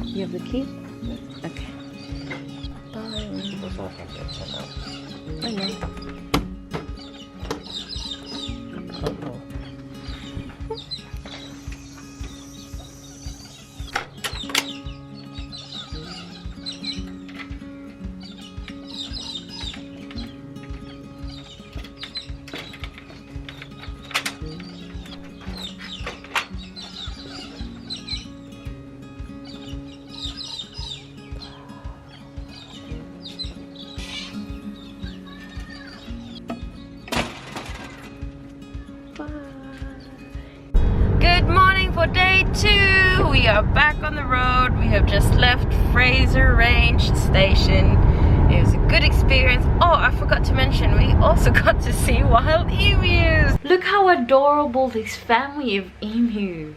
You have the key? Yeah. Okay. Bye. I know. Uh-oh. Good morning for day 2. We are back on the road. We have just left Fraser Range Station. It was a good experience. Oh, I forgot to mention, we also got to see wild emus. Look how adorable this family of emus.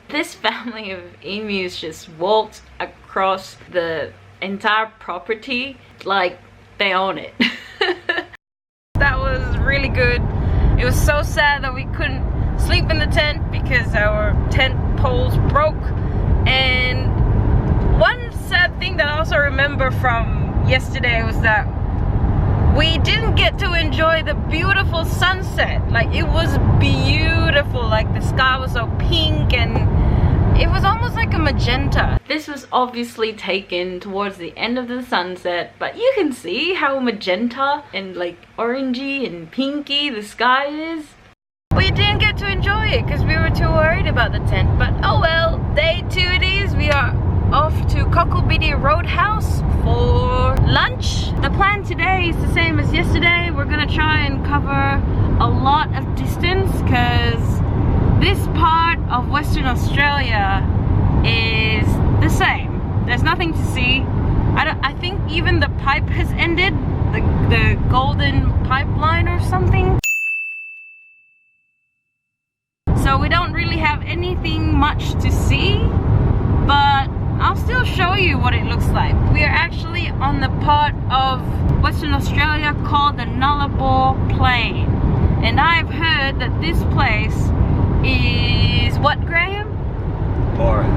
This family of emus just walked across the entire property like they own it. That was really good. It was so sad that we couldn't sleep in the tent because our tent poles broke. And one sad thing that I also remember from yesterday was that we didn't get to enjoy the beautiful sunset. Like, it was beautiful. Like, the sky was so pink and it was almost like a magenta. This was obviously taken towards the end of the sunset, but you can see how magenta and like orangey and pinky the sky is. We didn't get to enjoy it because we were too worried about the tent, but oh well, day 2 it is. We are off to Cocklebeatty Roadhouse for lunch. The plan today is the same as yesterday. We're gonna try and cover a lot of distance because this part of Western Australia is the same. There's nothing to see. I think even the pipe has ended, the golden pipeline or something. So we don't really have anything much to see, but I'll still show you what it looks like. We are actually on the part of Western Australia called the Nullarbor Plain. And I've heard that this place is what, Graham? Boring.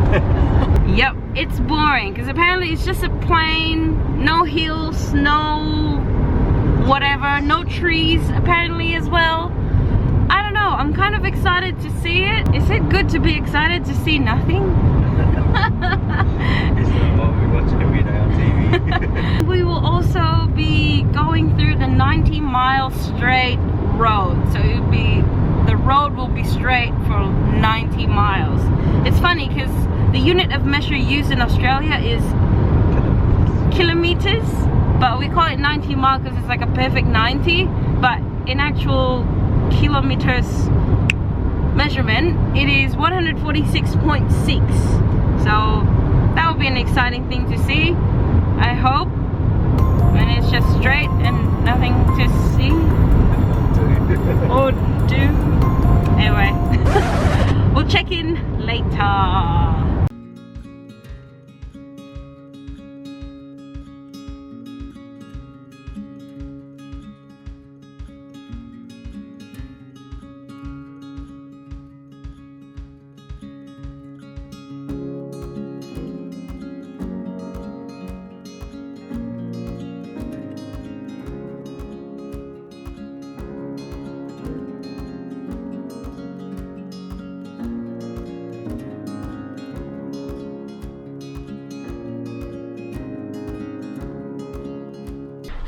Yep, it's boring because apparently it's just a plain, no hills, no whatever, no trees apparently as well. I don't know, I'm kind of excited to see it. Is it good to be excited to see nothing? It's not what we watch every day on TV. We will also be going through the 90-mile straight road. So it would be, the road will be straight for 90 miles. It's funny because the unit of measure used in Australia is kilometers, but we call it 90 miles because it's like a perfect 90, but in actual kilometers measurement it is 146.6. so that will be an exciting thing to see, I hope. And it's just straight and nothing to see or do. Anyway, we'll check in later.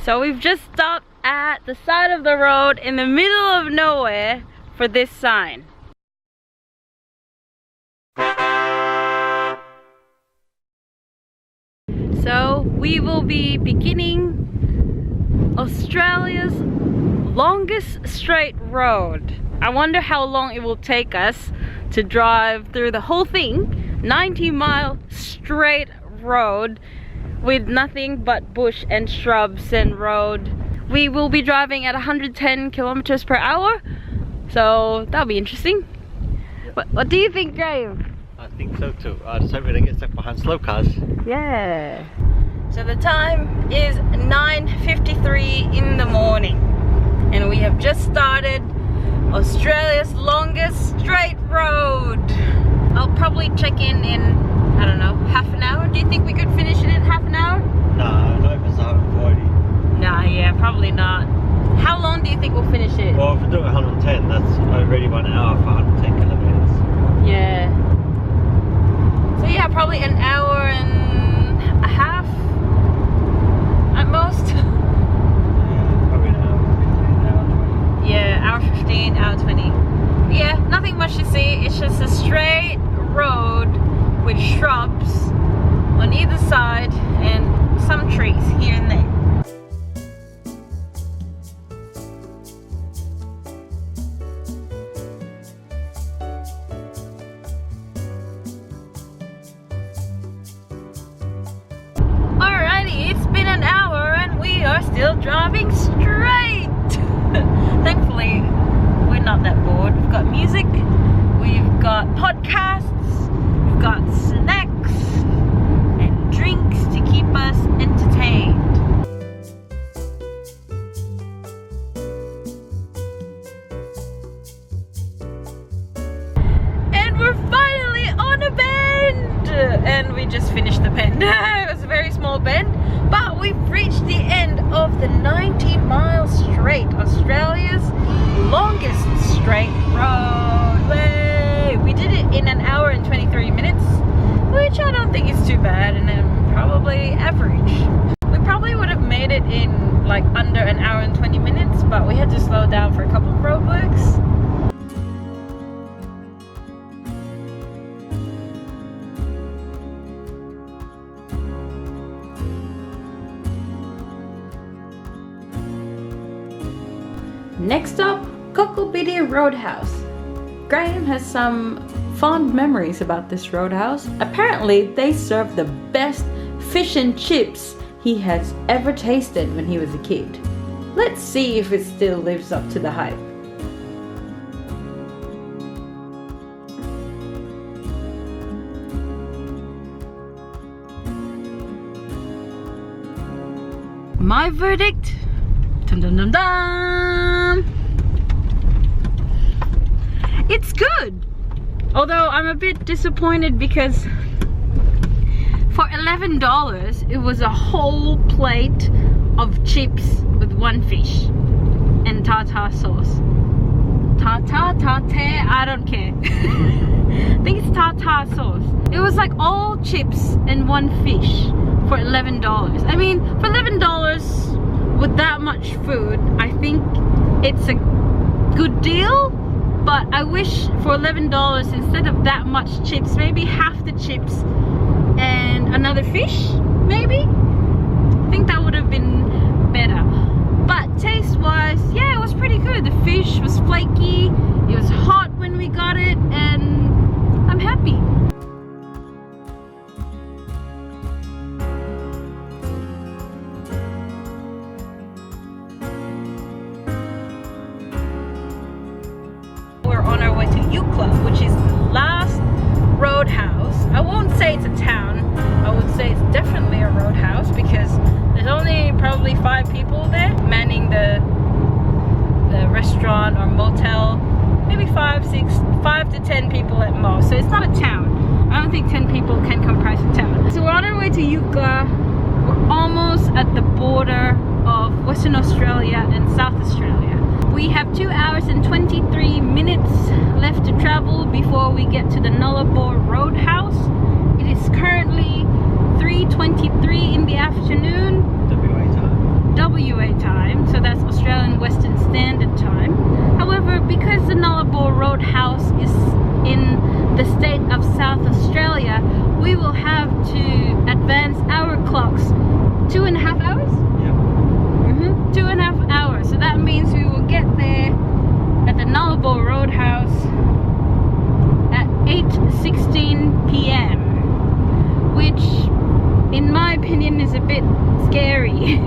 So we've just stopped at the side of the road in the middle of nowhere for this sign. So we will be beginning Australia's longest straight road. I wonder how long it will take us to drive through the whole thing, 90-mile straight road with nothing but bush and shrubs and road. We will be driving at 110 kilometers per hour, so that'll be interesting. Yep. What do you think, Graham? I think so too. I just hope we don't get stuck behind slow cars. Yeah. So the time is 9:53 in the morning and we have just started Australia's longest straight road. I'll probably check in I don't know, half an hour. Do you think we could finish it in half an hour? No, not if it's 140. Nah, yeah, probably not. How long do you think we'll finish it? Well, if we're doing 110, that's already 1 hour for 110 kilometers. Yeah. So yeah, probably an hour and a half at most. Yeah, probably an hour 15, hour 20. Yeah, hour 15, hour 20. Yeah, nothing much to see. It's just a straight road with shrubs on either side and some trees here and there. Alrighty, it's been an hour and we are still driving straight. Thankfully, we're not that bored. We've got music, we've got podcasts, we've got snacks and drinks to keep us entertained. And we're finally on a bend! And we just finished the bend. It was a very small bend, but we've reached the end of the 90-mile straight, Australia's longest straight road. Way! We did it in an hour and 23 minutes, which I don't think is too bad, and then probably average. We probably would have made it in like under an hour and 20 minutes, but we had to slow down for a couple of roadworks. Next up, Cocklebeatty Roadhouse. Graham has some fond memories about this roadhouse. Apparently, they serve the best fish and chips he has ever tasted when he was a kid. Let's see if it still lives up to the hype. My verdict? Dum dum dum dum! It's good! Although I'm a bit disappointed because for $11 it was a whole plate of chips with one fish and tartar sauce. Tartar, I don't care. I think it's tartar sauce. It was like all chips and one fish for $11. I mean, for $11 with that much food, I think it's a good deal, but I wish for $11 instead of that much chips, maybe half the chips and another fish, maybe? I think that would have been better. But taste wise, yeah, it was pretty good. The fish was flaky, it was hot when we got it, and I'm happy. We're on our way to Eucla, which is the last roadhouse. I won't say it's a town, I would say it's definitely a roadhouse because there's only probably 5 people there manning the restaurant or motel. Maybe 5 to 10 people at most, so it's not a town. I don't think 10 people can comprise a town. So we're on our way to Eucla. We're almost at the border of Western Australia and South Australia. We have 2 hours and 23 minutes left to travel before we get to the Nullarbor Roadhouse. It is currently 3:23 in the afternoon. WA time, so that's Australian Western Standard Time. However, because the Nullarbor Roadhouse is in the state of South Australia, we will have to advance our clocks 2.5 hours? Yeah. 2.5 hours. So that means we will get there at the Nullarbor Roadhouse at 8:16 p.m. which in my opinion is a bit scary.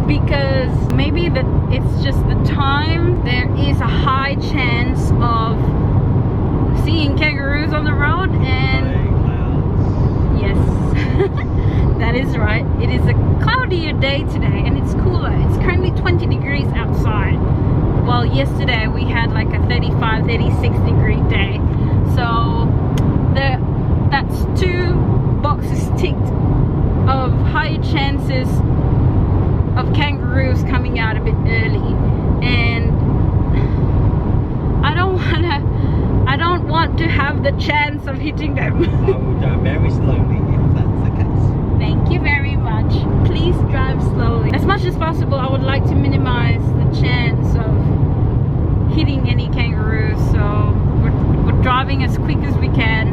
Because maybe that it's just the time. There is a high chance of seeing kangaroos on the road, and yes, that is right. It is a cloudier day today and it's cooler. It's currently 20 degrees outside, while yesterday we had like a 35, 36 degree day. So that's 2 boxes ticked of higher chances of kangaroos coming out a bit early, and I don't want to have the chance of hitting them. I will drive very slowly if that's the case. Thank you very much. Please drive slowly. As much as possible, I would like to minimize the chance of hitting any kangaroos, so we're driving as quick as we can.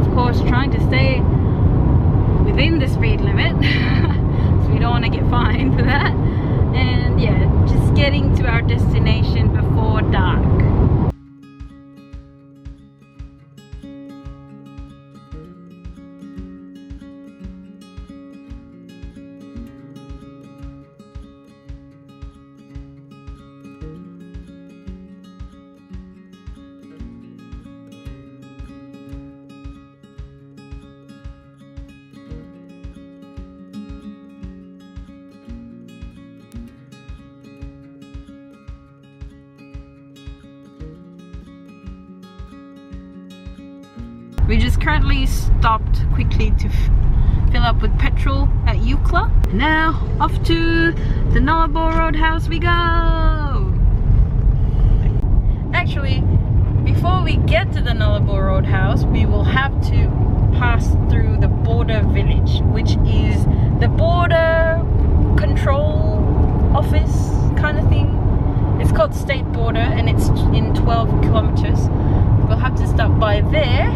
Of course, trying to stay within the speed limit, so we don't want to get fined for that. And yeah, just getting to our destination before dark. We just currently stopped quickly to fill up with petrol at Eucla. Now off to the Nullarbor Roadhouse we go! Actually, before we get to the Nullarbor Roadhouse, we will have to pass through the border village, which is the border control office kind of thing. It's called State Border and it's in 12 kilometers. We'll have to stop by there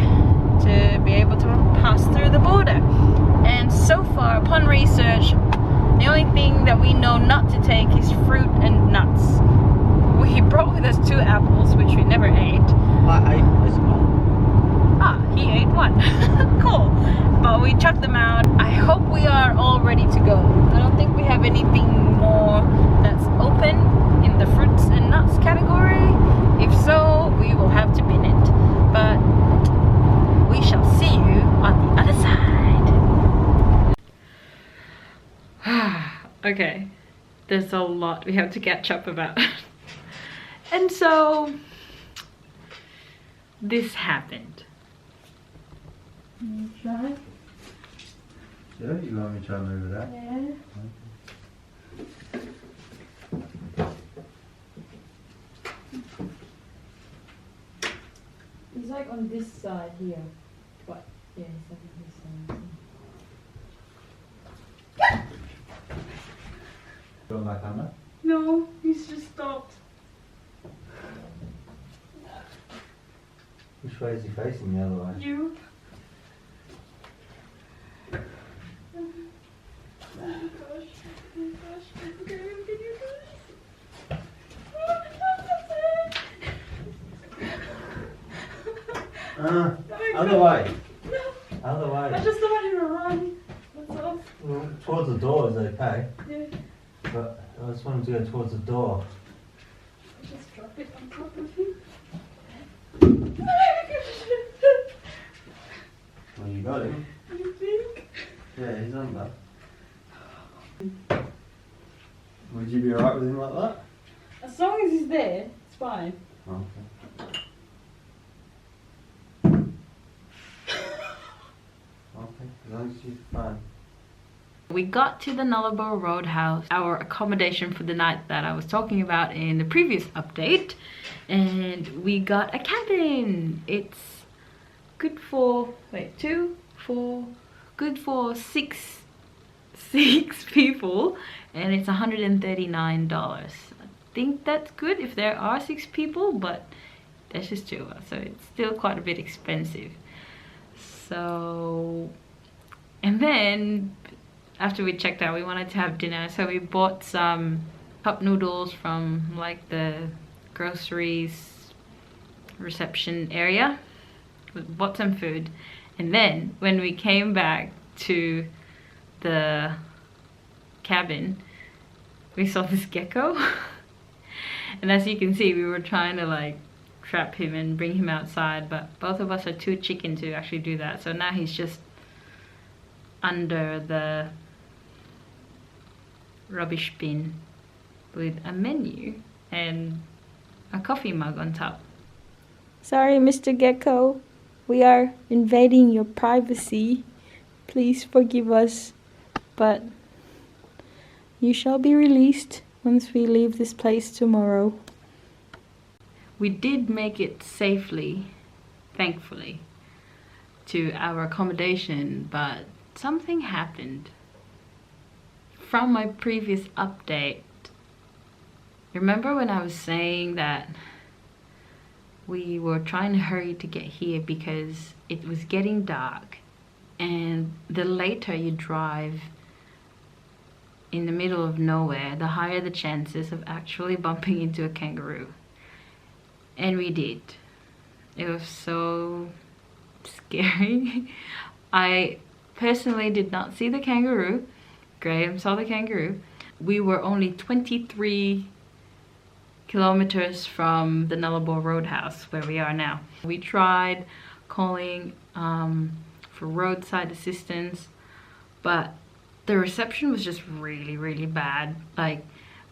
to be able to pass through the border. And so far, upon research, the only thing that we know not to take is fruit and nuts. We brought with us 2 apples, which we never ate. I ate this one. Ah, he ate one. Cool. But we chucked them out. I hope we are all ready to go. I don't think we have anything more that's open in the fruits and nuts category. If so, we will have to bin it. But we shall see you on the other side. Okay, there's a lot we have to catch up about. And so this happened. You try? Yeah, you want me to try and move it out? Yeah. He's like on this side here. What? Yeah, he's like on this side. Going back under? No, he's just stopped. Which way is he facing? The other way? You. Oh my gosh. Oh my gosh. Okay, can you do this? Other way. No. Other way. I just don't want you to run. That's all. Well, towards the door is okay. Yeah. But I just wanted to go towards the door. Just drop it on top of him. Well, you got him. You think? Yeah, he's on that. Would you be alright with him like that? As long as he's there, it's fine. Okay. Okay, as long as she's fine. We got to the Nullarbor Roadhouse, our accommodation for the night that I was talking about in the previous update, and we got a cabin. It's good for good for six people, and it's $139. I think that's good if there are 6 people, but there's just 2 of us, so it's still quite a bit expensive. So, and then after we checked out, we wanted to have dinner, so we bought some cup noodles from like the groceries reception area. We bought some food, and then when we came back to the cabin, we saw this gecko. And as you can see, we were trying to like trap him and bring him outside, but both of us are too chicken to actually do that. So now he's just under the rubbish bin with a menu and a coffee mug on top. Sorry, Mr. Gecko. We are invading your privacy. Please forgive us. But you shall be released once we leave this place tomorrow. We did make it safely, thankfully, to our accommodation, but something happened. From my previous update, remember when I was saying that we were trying to hurry to get here because it was getting dark, and the later you drive in the middle of nowhere, the higher the chances of actually bumping into a kangaroo. And we did. It was so scary. I personally did not see the kangaroo. Graham saw the kangaroo. We were only 23 kilometers from the Nullarbor Roadhouse where we are now. We tried calling for roadside assistance, but the reception was just really bad. Like,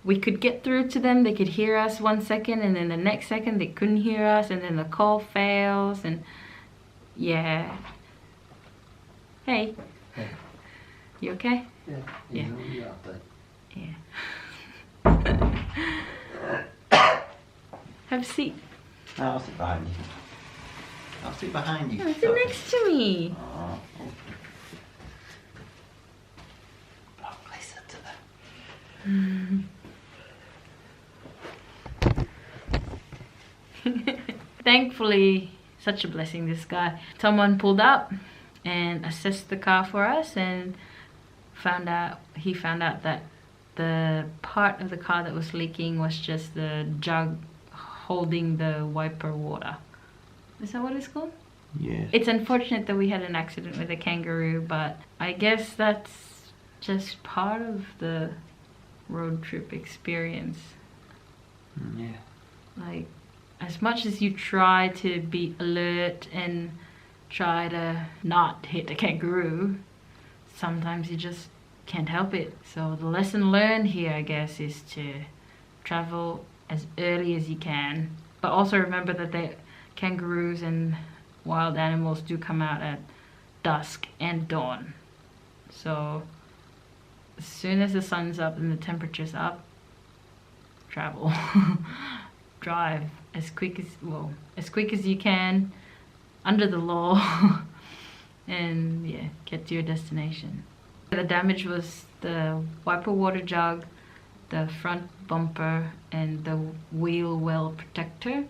we could get through to them, they could hear us 1 second, and then the next second they couldn't hear us, and then the call fails, and yeah. Hey. Hey. You okay? Yeah. Yeah. Have a seat. No, I'll sit behind you. I'll sit behind you. Oh, sit next to me. Oh. Oh, closer to them. Thankfully, such a blessing, this guy. Someone pulled up and assessed the car for us and he found out that the part of the car that was leaking was just the jug holding the wiper water. Is that what it's called? Yeah. It's unfortunate that we had an accident with a kangaroo, but I guess that's just part of the road trip experience. Yeah. Like, as much as you try to be alert and try to not hit a kangaroo, sometimes you just can't help it. So the lesson learned here, I guess, is to travel as early as you can, but also remember that the kangaroos and wild animals do come out at dusk and dawn. So as soon as the sun's up and the temperature's up, travel. Drive as quick as you can under the law and yeah, get to your destination. The damage was the wiper water jug, the front bumper, and the wheel well protector.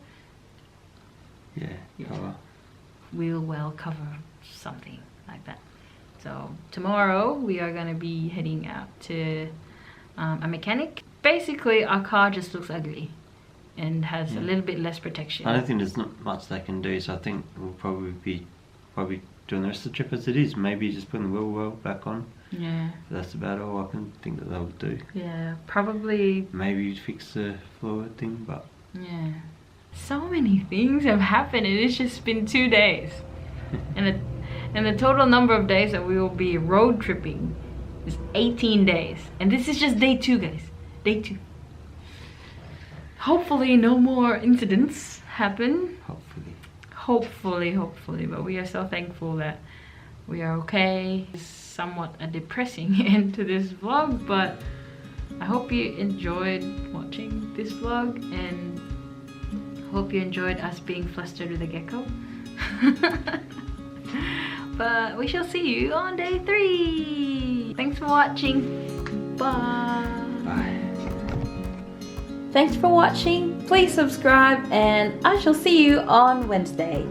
Yeah. Cover. Wheel well cover, something like that. So tomorrow we are going to be heading out to a mechanic. Basically our car just looks ugly and has a little bit less protection. I don't think there's not much they can do, so I think we'll probably be doing the rest of the trip as it is. Maybe just putting the wheel well back on. Yeah. That's about all I can think that they'll do. Yeah, probably. Maybe fix the fluid thing, but Yeah. So many things have happened and it's just been 2 days. and the total number of days that we will be road tripping is 18 days. And this is just day 2, guys. Day 2. Hopefully no more incidents happen. Hopefully, but we are so thankful that we are okay. It's somewhat a depressing end to this vlog, but I hope you enjoyed watching this vlog and hope you enjoyed us being flustered with a gecko. But we shall see you on day 3. Thanks for watching. Bye. bye. Thanks for watching. Please subscribe and I shall see you on Wednesday.